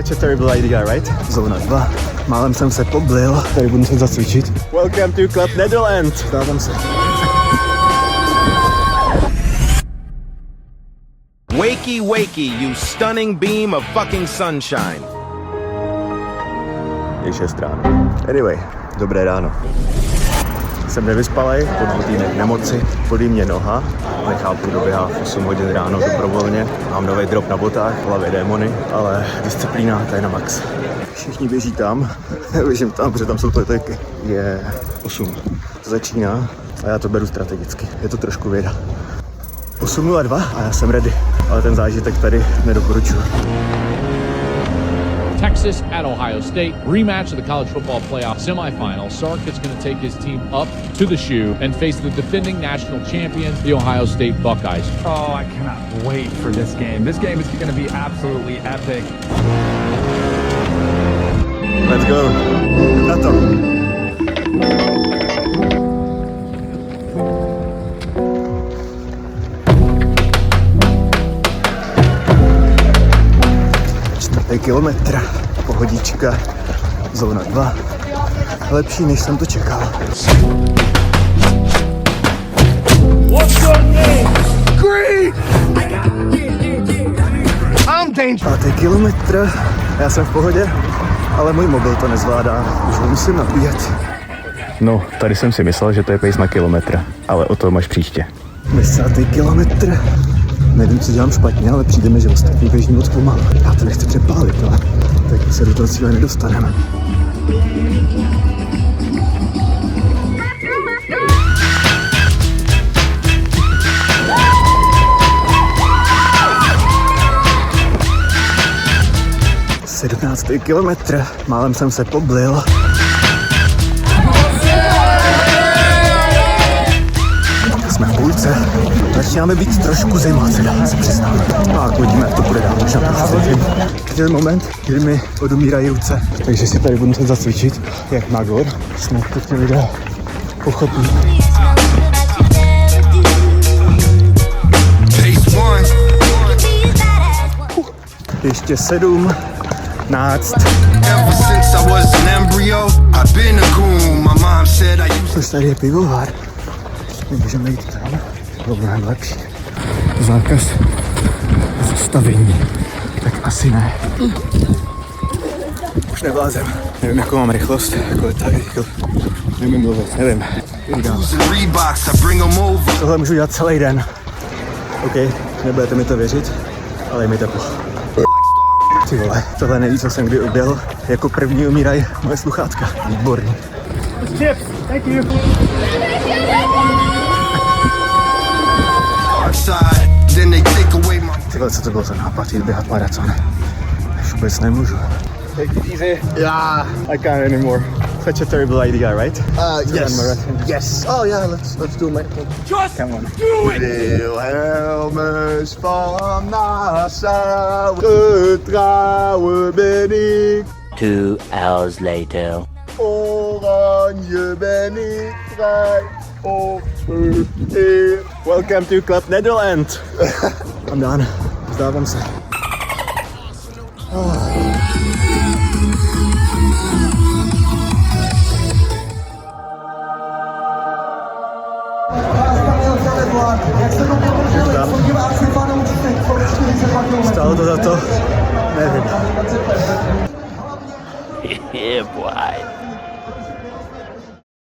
Such a terrible idea, right? Zóna 2. Málem jsem se poblil. Tady budu muset zacvičit. Welcome to Club Netherlands. Dávám se. Wakey, wakey, you stunning beam of fucking sunshine. Je 6 ráno. Anyway, dobré ráno. Jsem nevyspalej, po 2 týdnech nemoci, bolí mě noha, nechápu, kdo běhá v 8 hodin ráno dobrovolně. Mám nový drop na botách, v hlavě démony, ale disciplína, to je na max. Všichni běží tam, já běžím tam, protože tam jsou toletéky. Je 8. To začíná a já to beru strategicky, je to trošku věda. 8:02 a já jsem ready, ale ten zážitek tady nedoporučuji. Texas at Ohio State, rematch of the college football playoff semifinal. Sark is going to take his team up to the shoe and face the defending national champion, the Ohio State Buckeyes. Oh, I cannot wait for this game. This game is going to be absolutely epic. Let's go. Na to. Kilometr, pohodička, zóna 2, lepší než jsem to čekal. What's your name? Green! I'm dangerous. 5. kilometr, já jsem v pohodě, ale můj mobil to nezvládá, už ho musím nabíjet. No, tady jsem si myslel, že to je pace na kilometr, ale o tom až příště. 10. kilometr. Nevím, co dělám špatně, ale přijde mi, že ostatní běží moc pomalu. Já to nechci přepálit, ale tak se do toho cíle nedostaneme. Sedmnáctý kilometr, málem jsem se poblil. Jsme v půlce. Začínáme být trošku zima, teda se přiznám. No a uvidíme, jak to bude dál. Možná to je moment, kdy mi odumírají ruce. Takže si tady budu muset zacvičit, jak Magor. Snad to ty lidé pochopí. Ještě 7, 12. Což tady je pivovar. Můžeme jít tam, bylo mnohem lepší. Zákaz zastavení, tak asi ne. Už nevlázem, nevím, jakou mám rychlost, jako je tady, nevím mluvit, nevím. Tohle můžu dělat celý den. OK, nebudete mi to věřit, ale je mi teplo. Ty vole, tohle neví, co jsem kdy objel. Jako první umírají moje sluchátka. Výborný. Chips, thank you. Tyhle, co to bylo za nápad, jít běhat maraton. Už vůbec nemůžu. Take it easy. Yeah, I can't anymore. Such a terrible idea, right? Yes. Yes. Oh yeah, let's do it. Just come on. Do it. Wilhelmus van Nassau, getrouwe ben ik. 2 hours later. Oranje ben ik vrij. Welcome to Club Netherlands. I'm done. Vzdávám se. Stálo to za to? Nevím. Yeah, boy.